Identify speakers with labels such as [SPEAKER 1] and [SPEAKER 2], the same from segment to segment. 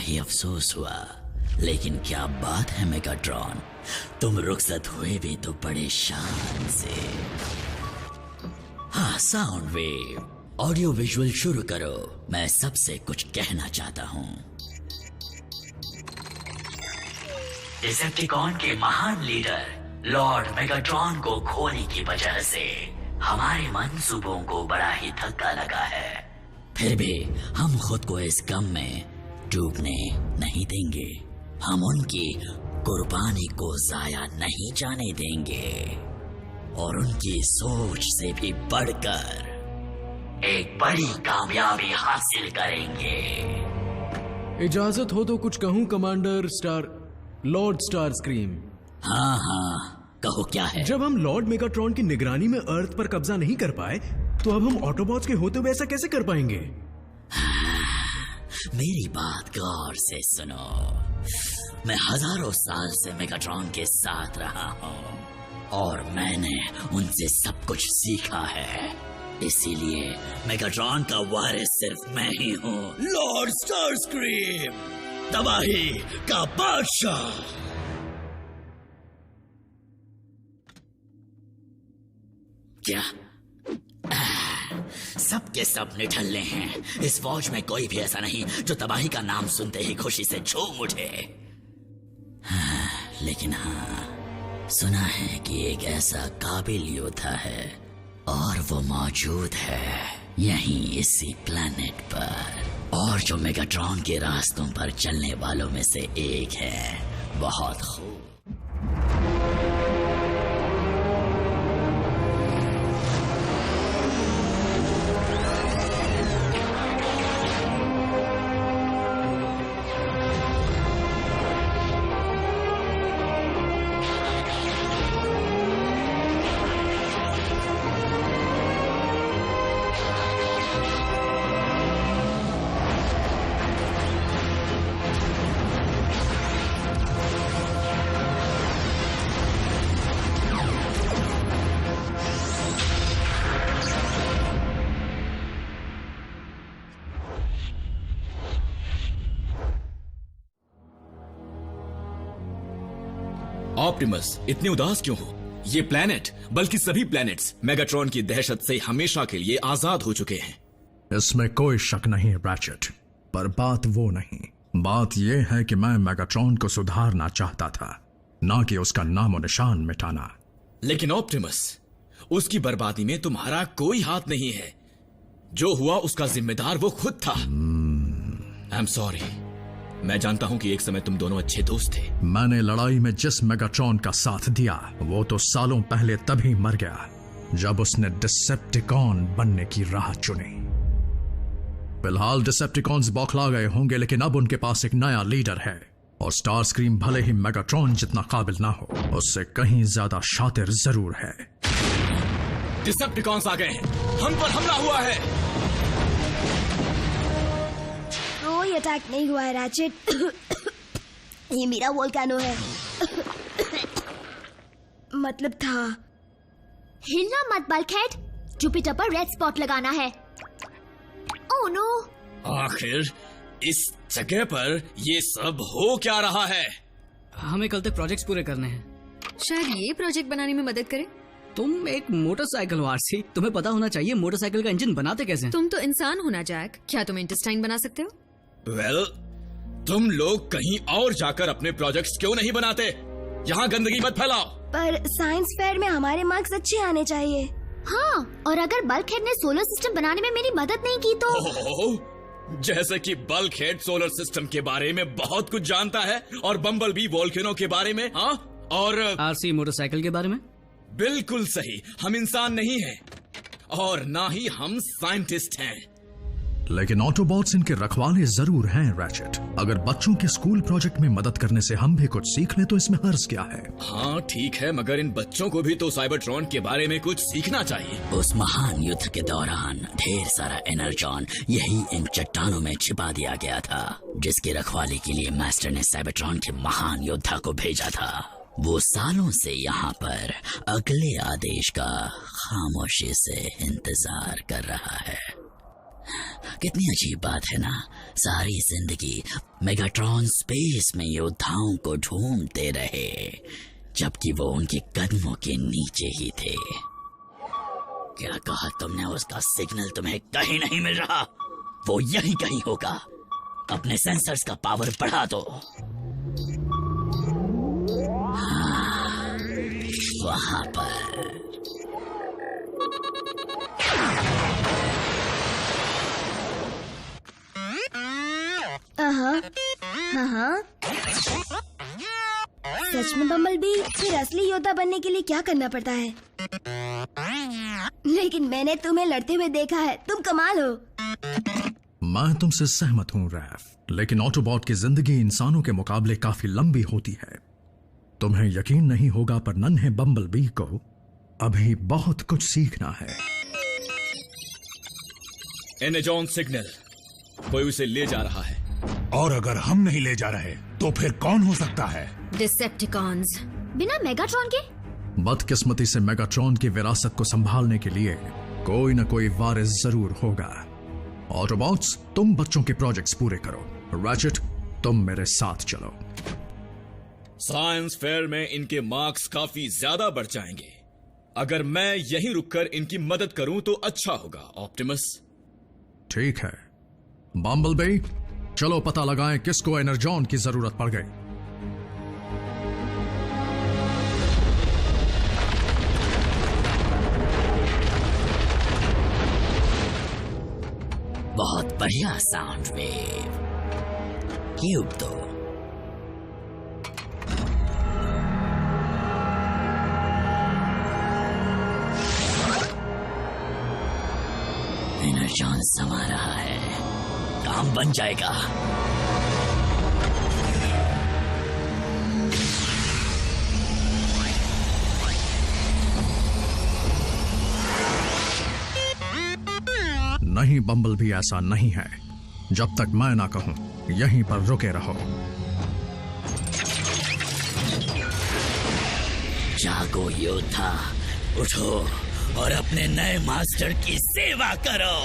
[SPEAKER 1] ही अफसोस हुआ, लेकिन क्या बात है मेगाट्रॉन, तुम रुखसत हुए भी तो बड़े शान से। हाँ, साउंड वेव, ऑडियो विजुअल शुरू करो, मैं सबसे कुछ कहना चाहता हूँ। डिसेप्टिकॉन के महान लीडर लॉर्ड मेगाट्रॉन को खोने की वजह से हमारे मंसूबों को बड़ा ही धक्का लगा है। फिर भी हम खुद को इस गम में डूबने नहीं देंगे। हम उनकी कुर्बानी को जाया नहीं जाने देंगे और उनकी सोच से भी बढ़कर एक बड़ी कामयाबी हासिल करेंगे।
[SPEAKER 2] इजाजत हो तो कुछ कहूं कमांडर लॉर्ड स्टारस्क्रीम।
[SPEAKER 1] हाँ हाँ, कहो क्या है।
[SPEAKER 2] जब हम लॉर्ड मेगाट्रॉन की निगरानी में अर्थ पर कब्जा नहीं कर पाए, तो अब हम ऑटोबॉट्स के होते हुए ऐसा कैसे कर पाएंगे?
[SPEAKER 1] मेरी बात गौर से सुनो। मैं हजारों साल से मेगाट्रॉन के साथ रहा हूँ और मैंने उनसे सब कुछ सीखा है। इसीलिए मेगाट्रॉन का वारिस सिर्फ मैं ही हूँ, लॉर्ड स्टारस्क्रीम, तबाही का बादशाह। क्या सबके सब निठल्ले हैं। इस फौज में कोई भी ऐसा नहीं जो तबाही का नाम सुनते ही खुशी से झूम उठे। लेकिन हाँ, सुना है कि एक ऐसा काबिल योद्धा है और वो मौजूद है यहीं इसी प्लेनेट पर, और जो मेगाट्रॉन के रास्तों पर चलने वालों में से एक है। बहुत खूब।
[SPEAKER 3] ऑप्टिमस, इतने उदास क्यों हो? ये प्लेनेट, बल्कि सभी प्लेनेट्स मेगाट्रॉन की दहशत से हमेशा के लिए आजाद हो चुके हैं।
[SPEAKER 4] इसमें कोई शक नहीं है रैचेट, पर बात वो नहीं। बात यह है कि मैं मेगाट्रॉन को सुधारना चाहता था, ना कि उसका नामो निशान मिटाना।
[SPEAKER 3] लेकिन ऑप्टिमस, उसकी बर्बादी में तुम्हारा कोई हाथ नहीं है। जो हुआ उसका जिम्मेदार वो खुद था। I am sorry. मैं जानता हूं कि एक समय तुम दोनों अच्छे दोस्त थे।
[SPEAKER 4] मैंने लड़ाई में जिस मेगाट्रॉन का साथ दिया, वो तो सालों पहले तभी मर गया जब उसने डिसेप्टिकॉन बनने की राह चुनी। फिलहाल डिसेप्टिकॉन्स बौखला गए होंगे, लेकिन अब उनके पास एक नया लीडर है और स्टारस्क्रीम भले ही मेगाट्रॉन जितना काबिल ना हो, उससे कहीं ज्यादा शातिर जरूर है।
[SPEAKER 3] डिसेप्टिकॉन्स आ गए हैं, हम पर हमला हुआ है।
[SPEAKER 5] कोई अटैक नहीं हुआ है रैचेट। ये मेरा वोल्केनो है। मतलब था।
[SPEAKER 6] हिलना मत बल्कहेड, जुपिटर पर रेड स्पॉट लगाना है। Oh no!
[SPEAKER 3] आखिर इस जगह पर ये सब हो क्या रहा है?
[SPEAKER 7] हमें कल तक प्रोजेक्ट्स पूरे करने हैं।
[SPEAKER 8] शायद ये प्रोजेक्ट बनाने में मदद करे।
[SPEAKER 7] तुम एक मोटरसाइकिल हो आरसी, तुम्हें पता होना चाहिए मोटरसाइकिल का इंजन बनाते कैसे।
[SPEAKER 8] तुम तो इंसान होना जैक, क्या तुम इंटेस्टाइन बना सकते हो?
[SPEAKER 3] वेल, तुम लोग कहीं और जाकर अपने प्रोजेक्ट्स क्यों नहीं बनाते? यहाँ गंदगी मत फैलाओ।
[SPEAKER 5] पर साइंस फेयर में हमारे मार्क्स अच्छे आने चाहिए।
[SPEAKER 6] हाँ, और अगर बल्कहेड ने सोलर सिस्टम बनाने में मेरी मदद नहीं की तो।
[SPEAKER 3] जैसे कि बल्कहेड सोलर सिस्टम के बारे में बहुत कुछ जानता है और बम्बल बी वोल्केनो के बारे में। हाँ, और
[SPEAKER 7] आरसी मोटरसाइकिल के बारे में।
[SPEAKER 3] बिल्कुल सही, हम इंसान नहीं हैं और ना ही हम साइंटिस्ट हैं।
[SPEAKER 4] लेकिन ऑटोबॉट्स इनके रखवाले जरूर हैं रैचेट। अगर बच्चों के स्कूल प्रोजेक्ट में मदद करने से हम भी कुछ सीख लें तो इसमें हर्ज क्या है?
[SPEAKER 3] हाँ ठीक है, मगर इन बच्चों को भी तो साइबरट्रॉन के बारे में कुछ सीखना चाहिए।
[SPEAKER 1] उस महान युद्ध के दौरान ढेर सारा एनर्जॉन यही इन चट्टानों में छिपा दिया गया था, जिसकी रखवाली के लिए मास्टर ने साइबरट्रॉन के महान योद्धा को भेजा था। वो सालों से यहाँ पर अगले आदेश का खामोशी से इंतजार कर रहा है। कितनी अजीब बात है ना, सारी जिंदगी मेगाट्रॉन स्पेस में योद्धाओं को ढूंढते रहे, जबकि वो उनके कदमों के नीचे ही थे। क्या कहा तुमने? उसका सिग्नल तुम्हें कहीं नहीं मिल रहा? वो यहीं कहीं होगा। अपने सेंसर्स का पावर बढ़ा दो। हाँ, वहां पर।
[SPEAKER 5] हाँ। सच में बम्बल बी, फिर असली योद्धा बनने के लिए क्या करना पड़ता है? लेकिन मैंने तुम्हें लड़ते हुए देखा है, तुम कमाल हो।
[SPEAKER 4] मैं तुमसे सहमत हूँ रैफ, लेकिन ऑटोबॉट की जिंदगी इंसानों के मुकाबले काफी लंबी होती है। तुम्हें यकीन नहीं होगा पर नन्हे बम्बल बी को अभी बहुत कुछ सीखना है।
[SPEAKER 3] एनर्जॉन सिग्नल, कोई उसे ले जा रहा है।
[SPEAKER 9] और अगर हम नहीं ले जा रहे तो फिर कौन हो सकता है?
[SPEAKER 8] डिसेप्टिकॉन्स।
[SPEAKER 6] बिना मेगाट्रॉन के?
[SPEAKER 4] बदकिस्मती से मेगाट्रॉन की विरासत को संभालने के लिए कोई न कोई वारिस जरूर होगा। ऑटोबॉट्स, तुम बच्चों के प्रोजेक्ट्स पूरे करो। रैचेट, तुम मेरे साथ चलो।
[SPEAKER 3] साइंस फेयर में इनके मार्क्स काफी ज्यादा बढ़ जाएंगे। अगर मैं यहीं रुककर इनकी मदद करूं तो अच्छा होगा। ऑप्टिमस।
[SPEAKER 4] ठीक है बम्बलबी, चलो पता लगाएं किसको एनर्जॉन की जरूरत पड़ गई।
[SPEAKER 1] बहुत बढ़िया साउंड वेव। क्यूब दो। एनर्जॉन समा रहा है, काम बन जाएगा।
[SPEAKER 4] नहीं बम्बल भी, ऐसा नहीं है। जब तक मैं ना कहूं यहीं पर रुके रहो।
[SPEAKER 1] जागो योद्धा, उठो और अपने नए मास्टर की सेवा करो।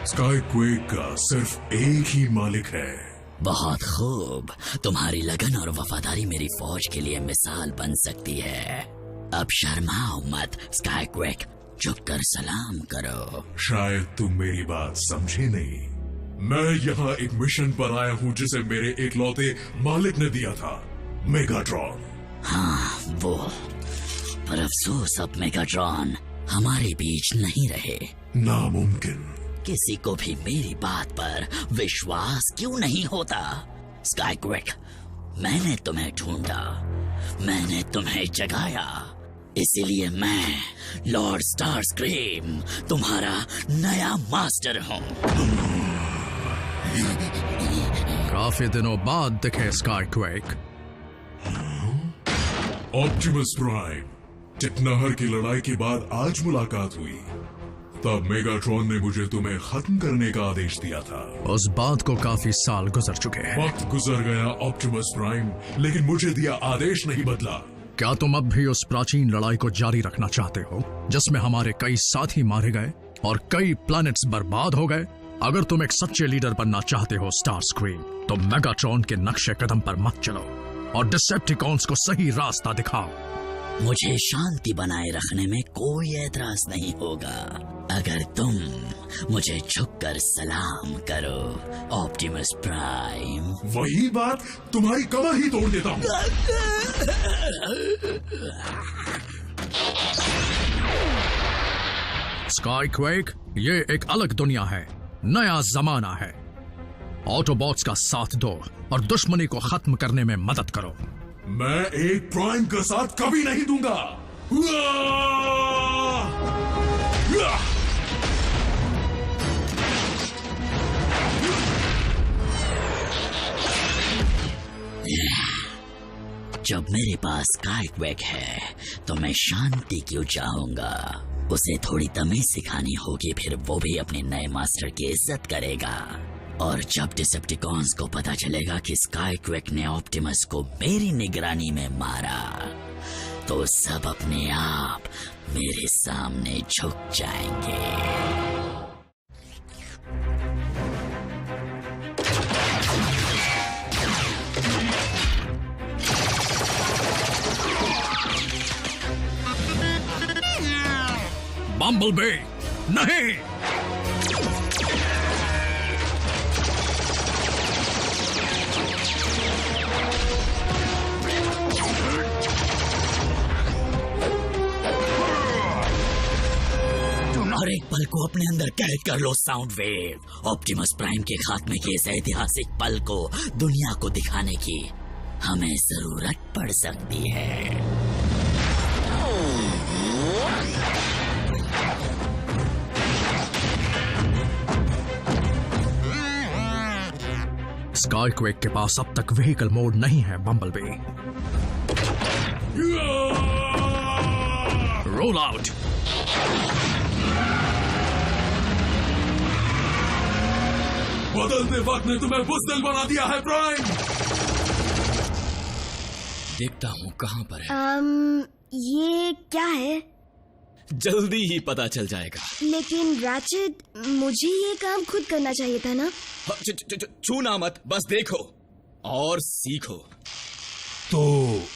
[SPEAKER 9] स्काईक्वेक का सिर्फ एक ही मालिक है।
[SPEAKER 1] बहुत खूब, तुम्हारी लगन और वफादारी मेरी फौज के लिए मिसाल बन सकती है। अब शर्माओ मत स्काईक्वेक, झुककर सलाम करो।
[SPEAKER 9] शायद तुम मेरी बात समझे नहीं। मैं यहाँ एक मिशन पर आया हूँ जिसे मेरे एकलौते मालिक ने दिया था, मेगाट्रॉन।
[SPEAKER 1] हाँ वो, पर अफसोस अब मेगाट्रॉन हमारे बीच नहीं रहे।
[SPEAKER 9] नामुमकिन।
[SPEAKER 1] किसी को भी मेरी बात पर विश्वास क्यों नहीं होता? स्काईक्वेक, मैंने तुम्हें ढूंढा, मैंने तुम्हें जगाया, इसीलिए मैं लॉर्ड स्टारस्क्रीम तुम्हारा नया मास्टर हूँ।
[SPEAKER 4] काफी दिनों बाद दिखे स्काईक्वेक।
[SPEAKER 9] ऑप्टिमस प्राइम, टेक्नाहर की लड़ाई के बाद आज मुलाकात हुई। तब मेगाट्रॉन ने मुझे तुम्हें खत्म करने का आदेश दिया था।
[SPEAKER 4] उस बात को काफी साल गुजर चुके हैं।
[SPEAKER 9] वक्त गुजर गया ऑप्टिमस प्राइम, लेकिन मुझे दिया आदेश नहीं बदला।
[SPEAKER 4] क्या तुम अब भी उस प्राचीन लड़ाई को जारी रखना चाहते हो जिसमें हमारे कई साथी मारे गए और कई प्लैनेट्स बर्बाद हो गए? अगर तुम एक सच्चे लीडर बनना चाहते हो स्टारस्क्रीम, तो मेगाट्रॉन के नक्शे कदम पर मत चलो और डिसेप्टिकॉन्स को सही रास्ता दिखाओ।
[SPEAKER 1] मुझे शांति बनाए रखने में कोई एतराज नहीं होगा अगर तुम मुझे झुककर सलाम करो, ऑप्टिमस प्राइम।
[SPEAKER 9] वही बात तुम्हारी कमर ही तोड़ देता हूँ।
[SPEAKER 4] स्काईक्वेक, ये एक अलग दुनिया है, नया जमाना है। ऑटोबॉट्स का साथ दो और दुश्मनी को खत्म करने में मदद करो।
[SPEAKER 9] मैं एक प्राइम का साथ कभी नहीं दूंगा।
[SPEAKER 1] जब मेरे पास स्काईक्वेक है तो मैं शांति क्यों चाहूंगा? उसे थोड़ी तमीज सिखानी होगी, फिर वो भी अपने नए मास्टर की इज्जत करेगा। और जब डिसेप्टिकॉन्स को पता चलेगा कि स्काईक्वेक ने ऑप्टिमस को मेरी निगरानी में मारा, तो सब अपने आप मेरे सामने झुक जाएंगे।
[SPEAKER 4] बम्बलबी, नहीं!
[SPEAKER 1] और एक पल को अपने अंदर कैद कर low sound wave. Optimus prime के खात्मे के इस ऐतिहासिक पल को दुनिया को दिखाने की हमें जरूरत पड़ सकती है।
[SPEAKER 4] स्काईक्वेक के पास अब तक व्हीकल मोड नहीं है बम्बलबी। Roll out.
[SPEAKER 9] बदलते वक्त ने तुम्हें बुज़दिल बना दिया है प्राइम।
[SPEAKER 3] देखता हूँ कहाँ पर है।
[SPEAKER 5] ये क्या है?
[SPEAKER 3] जल्दी ही पता चल जाएगा।
[SPEAKER 5] लेकिन रैचेट, मुझे ये काम खुद करना चाहिए था ना?
[SPEAKER 3] छूना मत, बस देखो और सीखो।
[SPEAKER 10] तो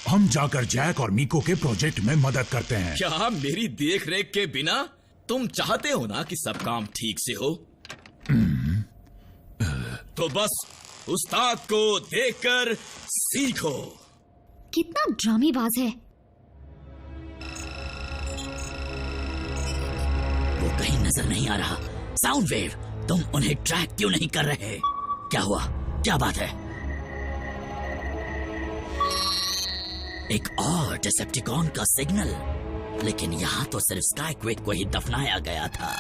[SPEAKER 10] हम जाकर जैक और मीको के प्रोजेक्ट में मदद करते हैं।
[SPEAKER 3] क्या मेरी देख रेख के बिना? तुम चाहते हो ना कि सब काम ठीक से हो? तो बस उस्ताद को देखकर सीखो।
[SPEAKER 6] कितना ड्रामेबाज है।
[SPEAKER 1] वो कहीं नजर नहीं आ रहा। साउंड वेव, तुम उन्हें ट्रैक क्यों नहीं कर रहे? क्या हुआ? क्या बात है? एक और डिसेप्टिकॉन का सिग्नल, लेकिन यहां तो सिर्फ स्काईक्वेक को ही दफनाया गया था।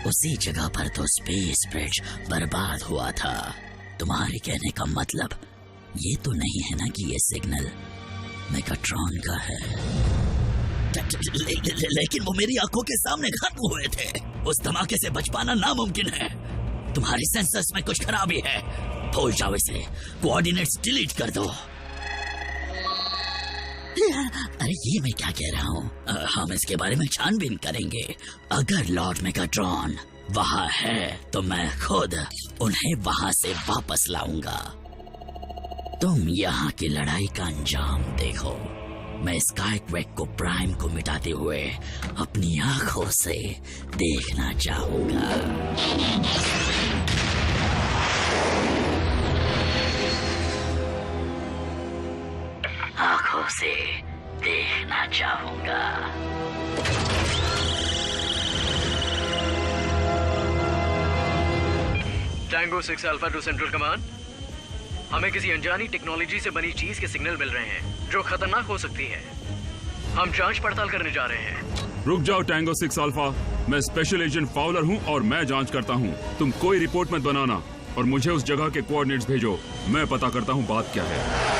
[SPEAKER 1] उसी जगह पर तो स्पेस ब्रिज बर्बाद हुआ था। तुम्हारे कहने का मतलब ये तो नहीं है ना कि ये सिग्नल मेगाट्रॉन का है? लेकिन वो मेरी आंखों के सामने खत्म हुए थे। उस धमाके से बच पाना नामुमकिन है। तुम्हारी सेंसर्स में कुछ खराबी है। भूल जाओ इसे। कोऑर्डिनेट्स डिलीट कर दो। अरे ये मैं क्या कह रहा हूँ? हम इसके बारे में छानबीन करेंगे। अगर लॉर्ड मेगाट्रॉन वहां है तो मैं खुद उन्हें वहां से वापस लाऊंगा। तुम यहाँ की लड़ाई का अंजाम देखो। मैं स्काईक्वेक को प्राइम को मिटाते हुए अपनी आंखों से देखना चाहूंगा। आंखों से देखना चाहूंगा।
[SPEAKER 2] Tango 6 alpha two central command. हमें किसी अनजानी टेक्नोलॉजी से बनी चीज के सिग्नल मिल रहे हैं जो खतरनाक हो सकती है। हम जांच पड़ताल करने जा रहे हैं।
[SPEAKER 11] रुक जाओ टैंगो 6 अल्फा, मैं स्पेशल एजेंट फाउलर हूं और मैं जांच करता हूं। तुम कोई रिपोर्ट मत बनाना और मुझे उस जगह के कोऑर्डिनेट्स भेजो। मैं पता करता हूं बात क्या है।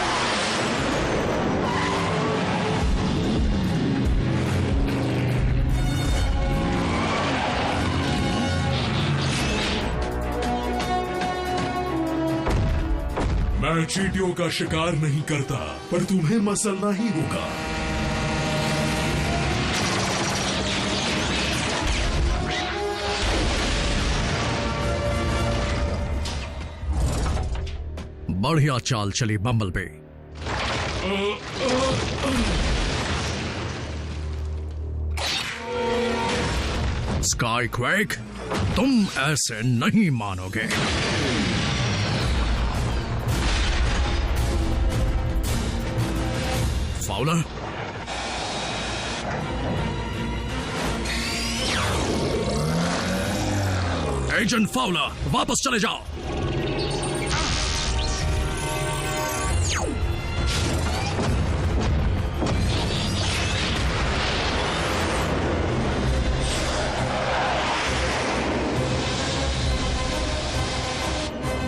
[SPEAKER 9] मैं चींटियों का शिकार नहीं करता, पर तुम्हें मसलना ही होगा।
[SPEAKER 4] बढ़िया चाल चली बम्बलबी। स्काईक्वेक, तुम ऐसे नहीं मानोगे। फाउलर, एजेंट फाउलर, वापस चले जाओ।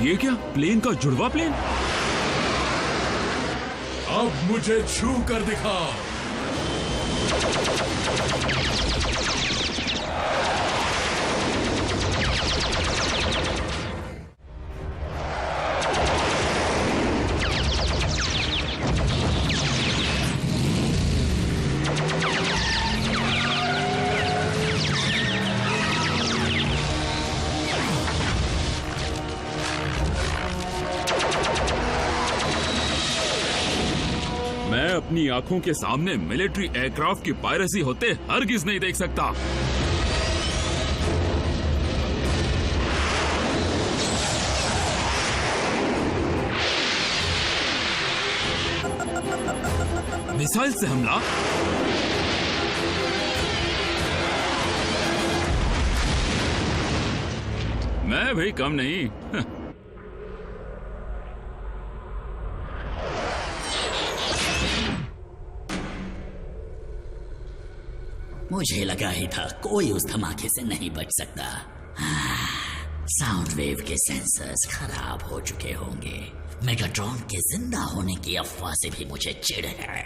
[SPEAKER 11] ये क्या, प्लेन का जुड़वा प्लेन?
[SPEAKER 9] अब मुझे छू कर दिखाओ।
[SPEAKER 11] अपनी आंखों के सामने मिलिट्री एयरक्राफ्ट की पायरेसी होते हरगिज नहीं देख सकता। मिसाइल से हमला, मैं भी कम नहीं।
[SPEAKER 1] मुझे लगा ही था कोई उस धमाके से नहीं बच सकता। साउंड वेव के सेंसर्स खराब हो चुके होंगे। मेगाट्रॉन के जिंदा होने की अफवाह से भी मुझे चिढ़ है।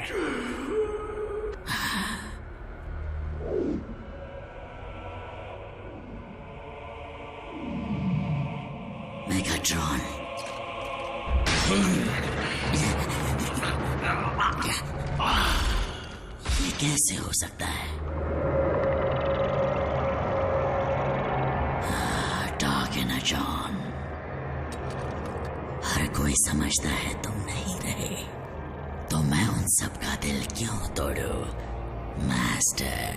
[SPEAKER 1] मेगाट्रॉन, ये कैसे हो सकता है? डार्क एनर्जॉन, हर कोई समझता है तुम नहीं रहे, तो मैं उन सब का दिल क्यों तोड़ूं, मास्टर?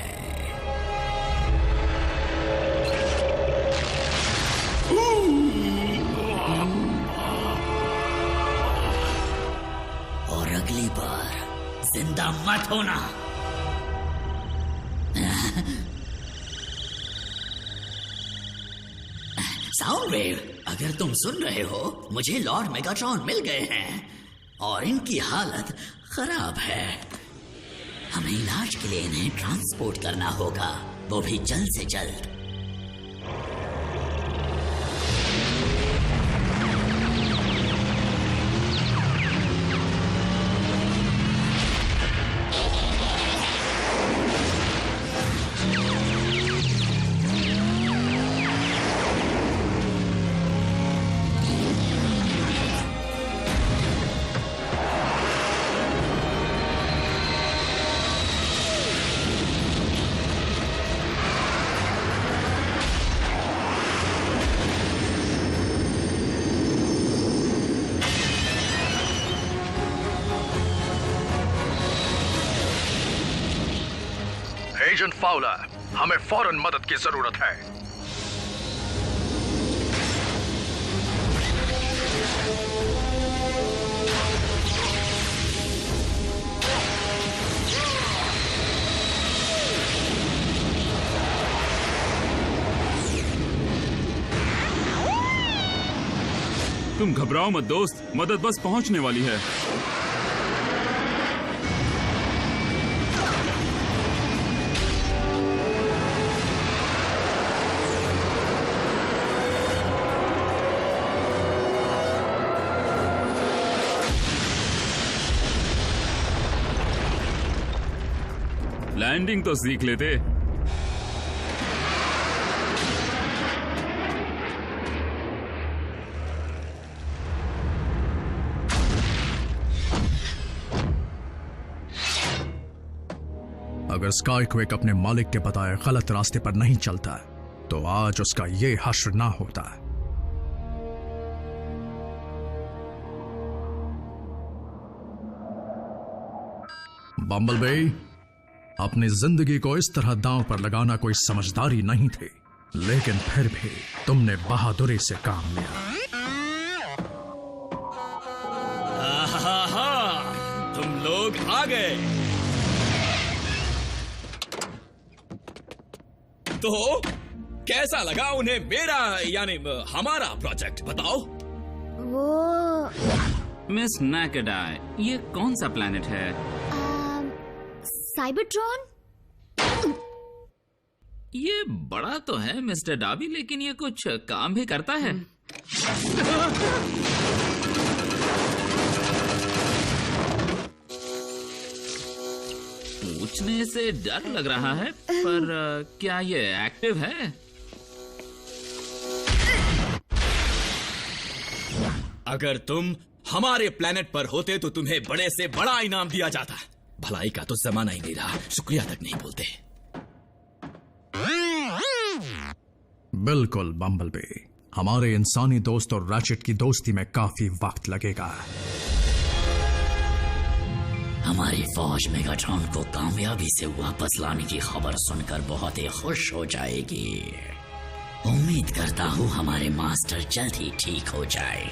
[SPEAKER 1] और अगली बार जिंदा मत होना। साउंड वेव, अगर तुम सुन रहे हो, मुझे लॉर्ड मेगाट्रॉन मिल गए हैं और इनकी हालत खराब है। हमें इलाज के लिए इन्हें ट्रांसपोर्ट करना होगा, वो भी जल्द से जल्द।
[SPEAKER 12] एजेंट फाउलर, हमें फौरन मदद की जरूरत है।
[SPEAKER 11] तुम घबराओ मत दोस्त, मदद बस पहुंचने वाली है। लैंडिंग तो सीख लेते।
[SPEAKER 4] अगर स्काईक्वेक अपने मालिक के बताए गलत रास्ते पर नहीं चलता तो आज उसका ये हश्र ना होता। बम्बलबी, अपनी जिंदगी को इस तरह दांव पर लगाना कोई समझदारी नहीं थी, लेकिन फिर भी तुमने बहादुरी से काम लिया।
[SPEAKER 3] तुम लोग आ गए। तो कैसा लगा उन्हें मेरा यानी हमारा प्रोजेक्ट, बताओ?
[SPEAKER 5] वो
[SPEAKER 13] मिस नाकेडाई, ये कौन सा प्लेनेट है?
[SPEAKER 6] साइबरट्रॉन?
[SPEAKER 13] ये बड़ा तो है मिस्टर डाबी, लेकिन ये कुछ काम भी करता है। पूछने से डर लग रहा है, पर क्या ये एक्टिव है?
[SPEAKER 3] अगर तुम हमारे प्लेनेट पर होते तो तुम्हें बड़े से बड़ा इनाम दिया जाता। भलाई का तो जमाना ही नहीं रहा, शुक्रिया तक नहीं बोलते।
[SPEAKER 4] बिल्कुल बम्बलबी, हमारे इंसानी दोस्त और रैचेट की दोस्ती में काफी वक्त लगेगा।
[SPEAKER 1] हमारी फौज मेगाट्रॉन को कामयाबी से वापस लाने की खबर सुनकर बहुत ही खुश हो जाएगी। उम्मीद करता हूँ हमारे मास्टर जल्द ही ठीक हो जाए।